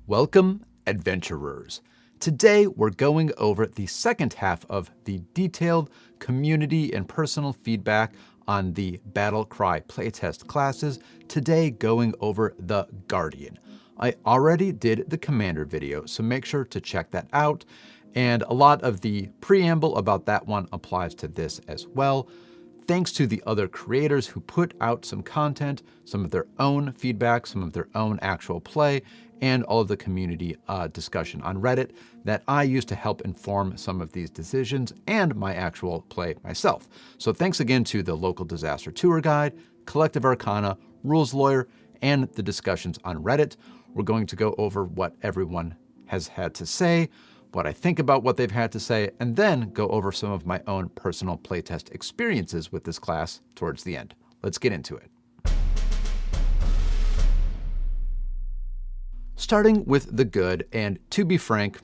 Welcome, adventurers. Today we're going over the second half of the detailed community and personal feedback on the Battlecry Playtest classes, today going over the Guardian. I already did the Commander video, so make sure to check that out, and a lot of the preamble about that one applies to this as well. Thanks to the other creators who put out some content, some of their own feedback, some of their own actual play, and all of the community discussion on Reddit that I use to help inform some of these decisions and my actual play myself. So thanks again to the Local Disaster Tour Guide, Collective Arcana, Rules Lawyer, and the discussions on Reddit. We're going to go over what everyone has had to say, what I think about what they've had to say, and then go over some of my own personal playtest experiences with this class towards the end. Let's get into it. Starting with the good, and to be frank,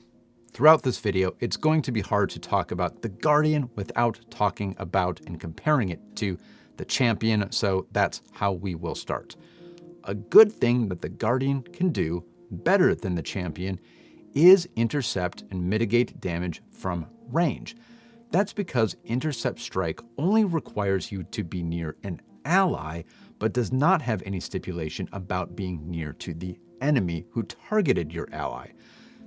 throughout this video, it's going to be hard to talk about the Guardian without talking about and comparing it to the Champion, so that's how we will start. A good thing that the Guardian can do better than the Champion is intercept and mitigate damage from range. That's because intercept strike only requires you to be near an ally, but does not have any stipulation about being near to the enemy who targeted your ally.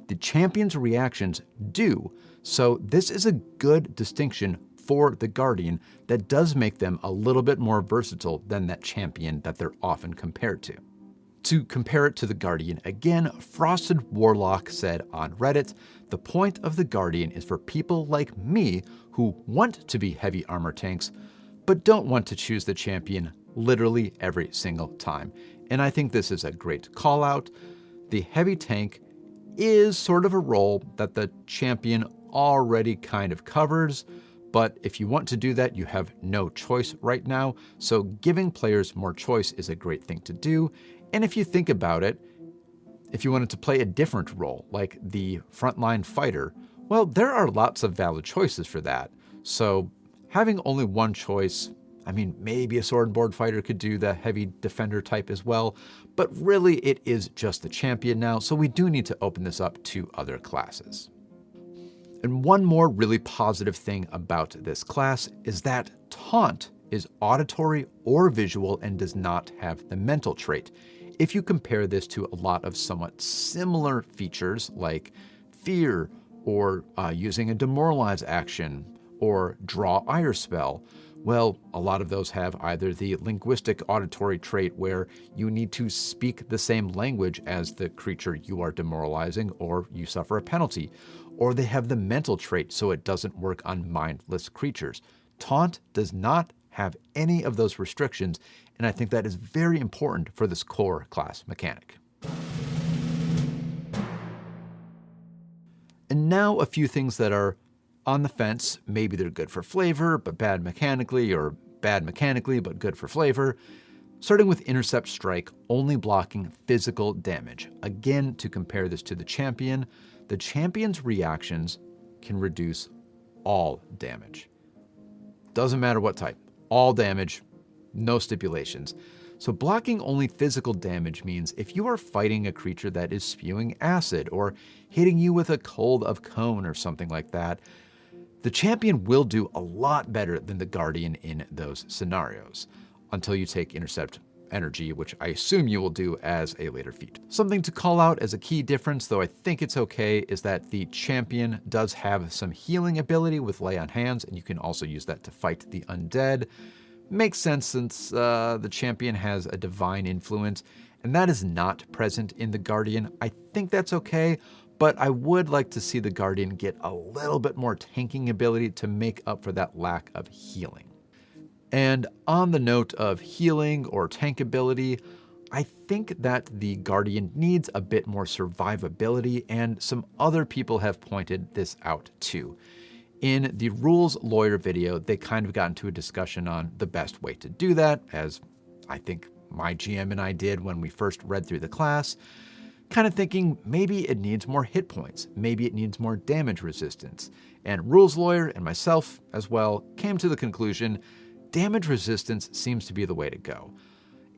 The Champion's reactions do, so this is a good distinction for the Guardian that does make them a little bit more versatile than that Champion that they're often compared to. To compare it to the Guardian again, Frosted Warlock said on Reddit, "The point of the Guardian is for people like me who want to be heavy armor tanks, but don't want to choose the Champion literally every single time." And I think this is a great call out. The heavy tank is sort of a role that the Champion already kind of covers, but if you want to do that, you have no choice right now. So giving players more choice is a great thing to do. And if you think about it, if you wanted to play a different role, like the frontline fighter, well, there are lots of valid choices for that. So having only one choice, I mean, maybe a sword and board fighter could do the heavy defender type as well, but really it is just the Champion now, so we do need to open this up to other classes. And one more really positive thing about this class is that Taunt is auditory or visual and does not have the mental trait. If you compare this to a lot of somewhat similar features like fear or using a demoralize action or draw ire spell, well, a lot of those have either the linguistic auditory trait where you need to speak the same language as the creature you are demoralizing or you suffer a penalty, or they have the mental trait so it doesn't work on mindless creatures. Taunt does not have any of those restrictions, and I think that is very important for this core class mechanic. And now a few things that are on the fence. Maybe they're good for flavor, but bad mechanically, or bad mechanically, but good for flavor. Starting with intercept strike, only blocking physical damage. Again, to compare this to the Champion's reactions can reduce all damage. Doesn't matter what type. All damage, no stipulations. So blocking only physical damage means if you are fighting a creature that is spewing acid or hitting you with a cold of cone or something like that, the Champion will do a lot better than the Guardian in those scenarios, until you take intercept energy, which I assume you will do as a later feat. Something to call out as a key difference, though I think it's okay, is that the Champion does have some healing ability with Lay on Hands, and you can also use that to fight the undead. Makes sense since the Champion has a divine influence, and that is not present in the Guardian. I think that's okay, but I would like to see the Guardian get a little bit more tanking ability to make up for that lack of healing. And on the note of healing or tank ability, I think that the Guardian needs a bit more survivability, and some other people have pointed this out too. In the Rules Lawyer video, they kind of got into a discussion on the best way to do that, as I think my GM and I did when we first read through the class, kind of thinking maybe it needs more hit points, maybe it needs more damage resistance. And Rules Lawyer and myself as well came to the conclusion damage resistance seems to be the way to go.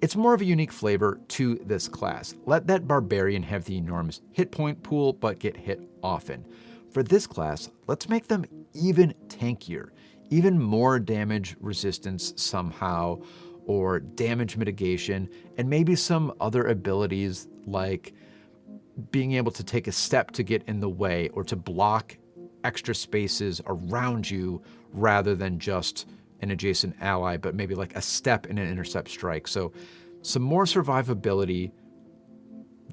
It's more of a unique flavor to this class. Let that barbarian have the enormous hit point pool, but get hit often. For this class, let's make them even tankier, even more damage resistance somehow, or damage mitigation, and maybe some other abilities like being able to take a step to get in the way or to block extra spaces around you rather than just an adjacent ally, but maybe like a step in an intercept strike. So some more survivability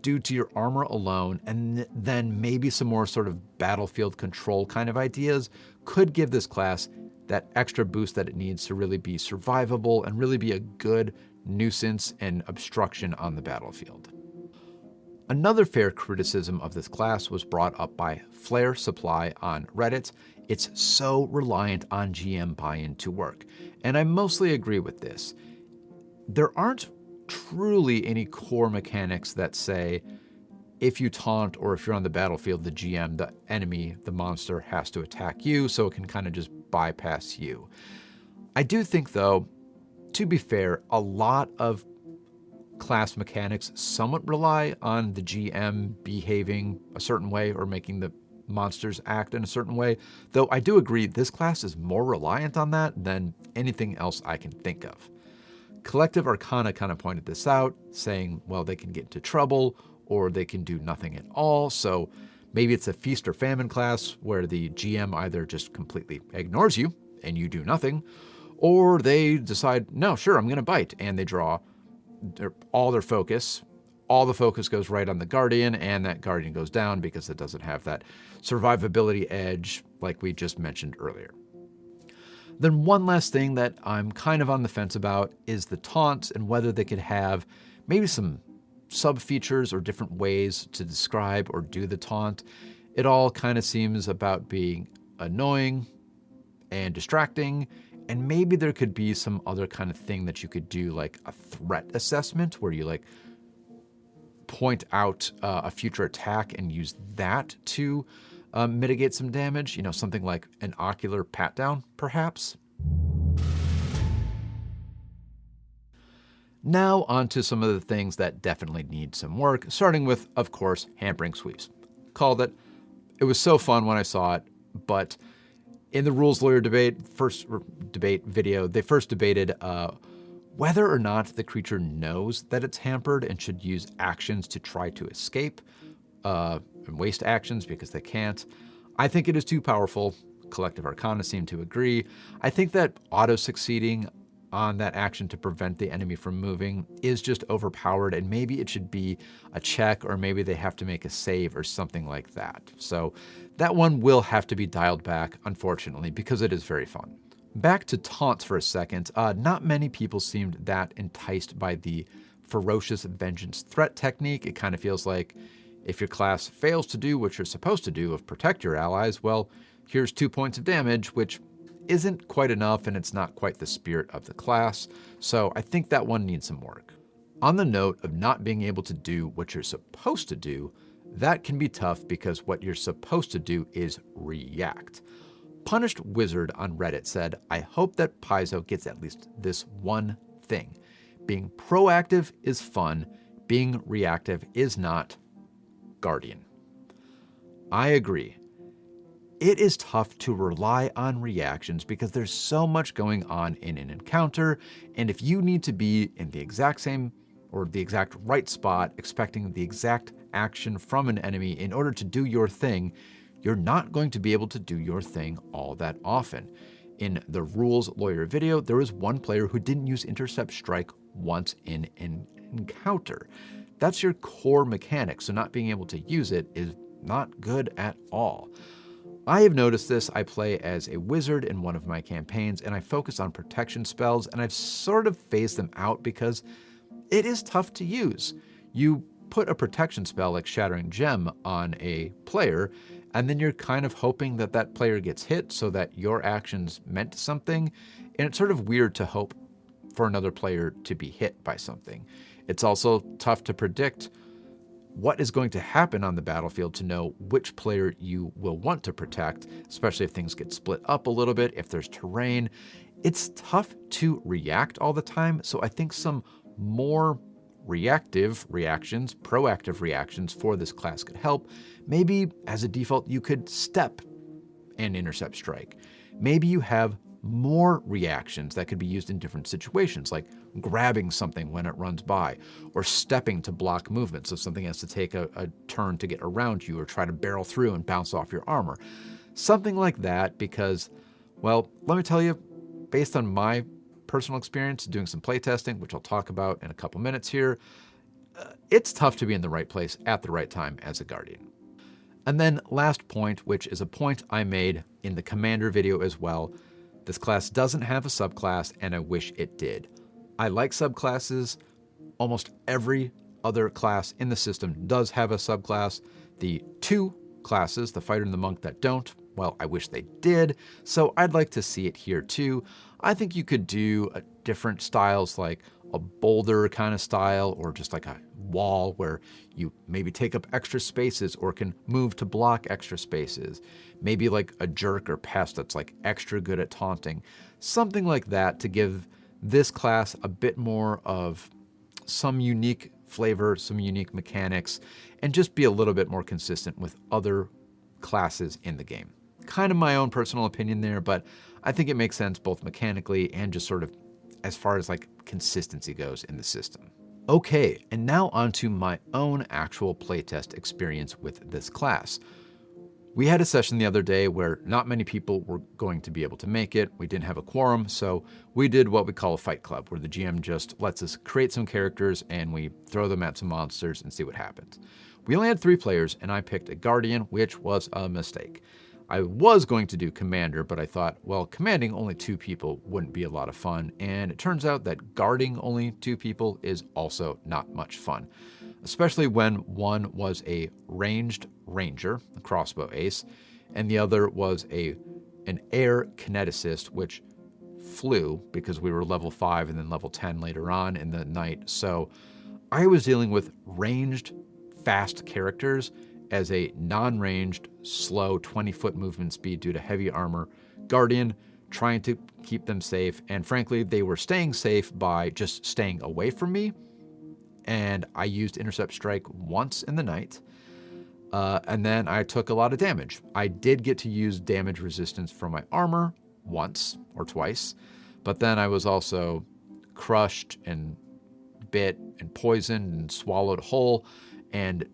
due to your armor alone, and then maybe some more sort of battlefield control kind of ideas could give this class that extra boost that it needs to really be survivable and really be a good nuisance and obstruction on the battlefield. Another fair criticism of this class was brought up by Flare Supply on Reddit. It's so reliant on GM buy-in to work, and I mostly agree with this. There aren't truly any core mechanics that say if you taunt or if you're on the battlefield, the GM, the enemy, the monster has to attack you, so it can kind of just bypass you. I do think, though, to be fair, a lot of class mechanics somewhat rely on the GM behaving a certain way or making the monsters act in a certain way, though I do agree this class is more reliant on that than anything else I can think of. Collective Arcana kind of pointed this out, saying, well, they can get into trouble or they can do nothing at all, so maybe it's a feast or famine class where the GM either just completely ignores you and you do nothing, or they decide, no, sure, I'm going to bite, and they draw all their focus. All the focus goes right on the Guardian, and that Guardian goes down because it doesn't have that survivability edge like we just mentioned earlier. Then one last thing that I'm kind of on the fence about is the taunts and whether they could have maybe some sub-features or different ways to describe or do the taunt. It all kind of seems about being annoying and distracting, and maybe there could be some other kind of thing that you could do, like a threat assessment where you like point out a future attack and use that to mitigate some damage, something like an ocular pat down, perhaps. Now on to some of the things that definitely need some work, starting with, of course, hampering sweeps. Called it. It was so fun when I saw it, but in the rules lawyer debate video, they first debated whether or not the creature knows that it's hampered and should use actions to try to escape, and waste actions because they can't. I think it is too powerful. Collective Arcana seem to agree. I think that auto-succeeding on that action to prevent the enemy from moving is just overpowered, and maybe it should be a check, or maybe they have to make a save or something like that. So that one will have to be dialed back, unfortunately, because it is very fun. Back to taunts for a second. Not many people seemed that enticed by the ferocious vengeance threat technique. It kind of feels like if your class fails to do what you're supposed to do of protect your allies, well, here's 2 points of damage, which isn't quite enough, and it's not quite the spirit of the class. So I think that one needs some work. On the note of not being able to do what you're supposed to do, that can be tough because what you're supposed to do is react. Punished Wizard on Reddit said, I hope that Paizo gets at least this one thing. Being proactive is fun. Being reactive is not. Guardian. I agree. It is tough to rely on reactions because there's so much going on in an encounter, and if you need to be in the exact same or the exact right spot, expecting the exact action from an enemy in order to do your thing, you're not going to be able to do your thing all that often. In the Rules Lawyer video, there was one player who didn't use Intercept Strike once in an encounter. That's your core mechanic, so not being able to use it is not good at all. I have noticed this. I play as a wizard in one of my campaigns, and I focus on protection spells, and I've sort of phased them out because it is tough to use. You put a protection spell like Shattering Gem on a player, and then you're kind of hoping that that player gets hit so that your actions meant something, and it's sort of weird to hope for another player to be hit by something. It's also tough to predict what is going to happen on the battlefield to know which player you will want to protect, especially if things get split up a little bit, if there's terrain. It's tough to react all the time, so I think some more reactive reactions, proactive reactions for this class could help. Maybe as a default, you could step and intercept strike. Maybe you have more reactions that could be used in different situations, like grabbing something when it runs by, or stepping to block movement so something has to take a turn to get around you or try to barrel through and bounce off your armor. Something like that, because, well, let me tell you, based on my personal experience doing some playtesting, which I'll talk about in a couple minutes here, it's tough to be in the right place at the right time as a Guardian. And then last point, which is a point I made in the Commander video as well, this class doesn't have a subclass, and I wish it did. I like subclasses. Almost every other class in the system does have a subclass. The two classes, the Fighter and the Monk, that don't, well, I wish they did, so I'd like to see it here too. I think you could do different styles, like a boulder kind of style, or just like a wall where you maybe take up extra spaces or can move to block extra spaces. Maybe like a jerk or pest that's like extra good at taunting. Something like that to give this class a bit more of some unique flavor, some unique mechanics, and just be a little bit more consistent with other classes in the game. Kind of my own personal opinion there, but I think it makes sense both mechanically and just sort of as far as like consistency goes in the system. Okay, and now onto my own actual playtest experience with this class. We had a session the other day where not many people were going to be able to make it. We didn't have a quorum, so we did what we call a fight club, where the GM just lets us create some characters and we throw them at some monsters and see what happens. We only had 3 players, and I picked a Guardian, which was a mistake. I was going to do Commander, but I thought, well, commanding only 2 people wouldn't be a lot of fun, and it turns out that guarding only 2 people is also not much fun, especially when one was a ranged ranger, a crossbow ace, and the other was an air kineticist, which flew because we were level 5 and then level 10 later on in the night. So I was dealing with ranged, fast characters as a non-ranged, slow 20-foot movement speed due to heavy armor Guardian, trying to keep them safe. And frankly, they were staying safe by just staying away from me. And I used Intercept Strike once in the night. And then I took a lot of damage. I did get to use damage resistance from my armor once or twice, but then I was also crushed and bit and poisoned and swallowed whole, and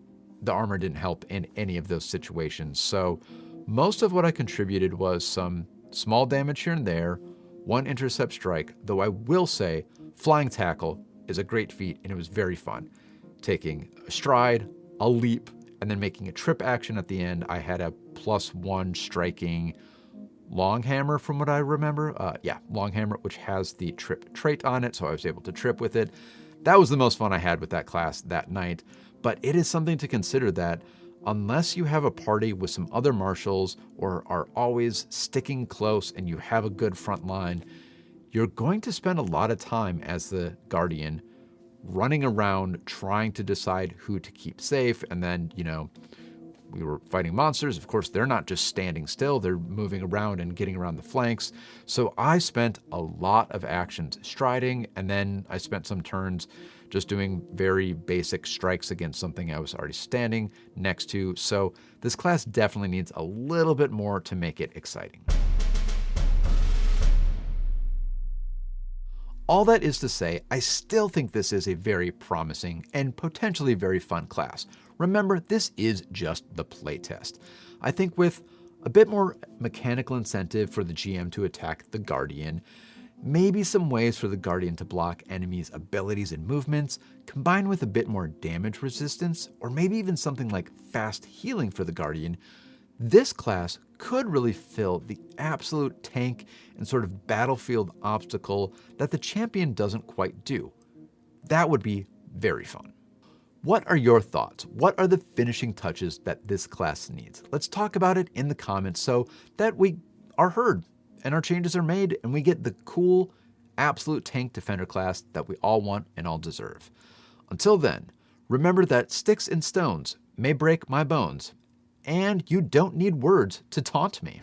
the armor didn't help in any of those situations. So most of what I contributed was some small damage here and there, 1 Intercept Strike, though I will say Flying Tackle is a great feat, and it was very fun. Taking a stride, a leap, and then making a trip action at the end. I had a +1 striking long hammer from what I remember. Long hammer, which has the trip trait on it, so I was able to trip with it. That was the most fun I had with that class that night. But it is something to consider that unless you have a party with some other marshals or are always sticking close and you have a good front line, you're going to spend a lot of time as the Guardian running around trying to decide who to keep safe. And then, we were fighting monsters. Of course, they're not just standing still. They're moving around and getting around the flanks. So I spent a lot of actions striding, and then I spent some turns just doing very basic strikes against something I was already standing next to. So this class definitely needs a little bit more to make it exciting. All that is to say, I still think this is a very promising and potentially very fun class. Remember, this is just the playtest. I think with a bit more mechanical incentive for the GM to attack the Guardian, maybe some ways for the Guardian to block enemies' abilities and movements, combined with a bit more damage resistance, or maybe even something like fast healing for the Guardian, this class could really fill the absolute tank and sort of battlefield obstacle that the champion doesn't quite do. That would be very fun. What are your thoughts? What are the finishing touches that this class needs? Let's talk about it in the comments so that we are heard and our changes are made and we get the cool, absolute tank defender class that we all want and all deserve. Until then, remember that sticks and stones may break my bones, and you don't need words to taunt me.